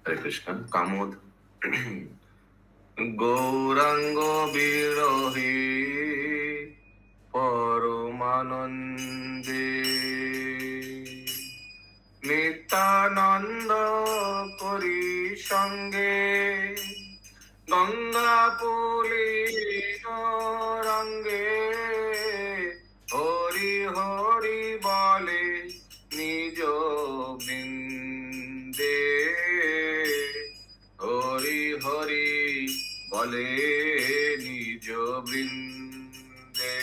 হরে কৃষ্ণ। কামোদ গৌরাঙ্গ বিরহী পরমানন্দে নিত্যানন্দ করি সঙ্গে গঙ্গা পুলিন রঙ্গে হরি হরি বলে নিজ বৃন্দে হরি হরি বলে নিজ বৃন্দে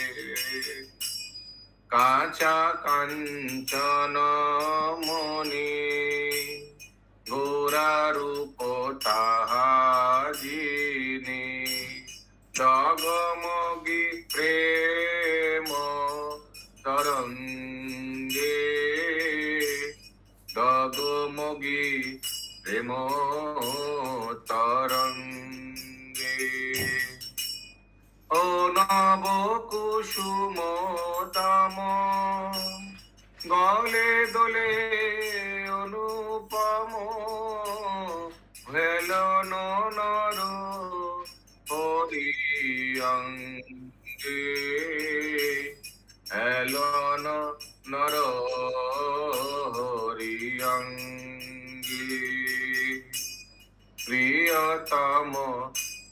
কাঁচা কাঞ্চন মনি গোরারূপ তাহাজিনি জগমগি প্রেম তরঙ্গে জগমগি প্রেম তরঙ্গে ও নব কুসুম দাম গলে দোলে অনুপম হেলন নর হরি অঙ্গে হেলন নর হরি অঙ্গে প্রিয়তম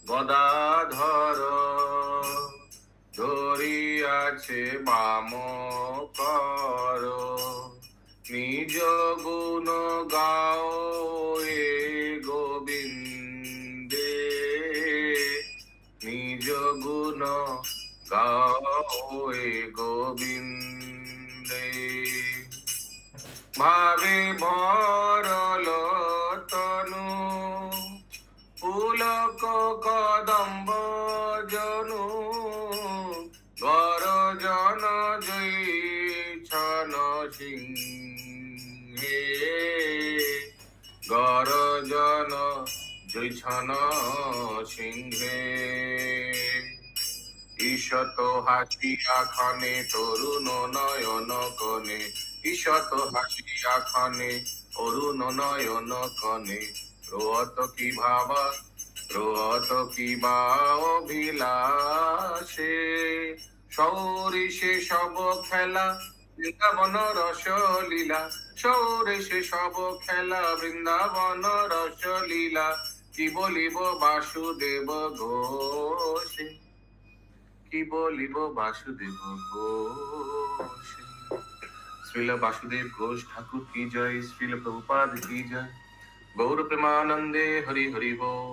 গদাধর ধরিয়াছে বাম কর নিজ গুণ গাও এ গোবিন্দে নিজ গুণ গাও এ গোবিন্দে ভাবে ভরল তনু পুলক কদম্ব জনু গরজন জৈছন সিংহে গরজন জৈছন সিংহে ঈশত হাসিয়া খানে তরুণ নয়ন কনে ঈশত হাসিয়া খানে অরুণ নয়ন কনে রোহত কি ভাবা রোহত কি বা অভিলাষে সৌরে সে সব খেলা বৃন্দাবন রস লীলা সৌরে সে সব খেলা বৃন্দাবন রস লীলা কি বলিব বাসুদেব ঘোষে কি বলিব বাসুদেব ঘোষে শ্রীল বাসুদেব ঘোষ ঠাকুর কি জয় শ্রীল প্রভুপাদ কি জয় গৌর প্রেমানন্দে হরি হরি বল।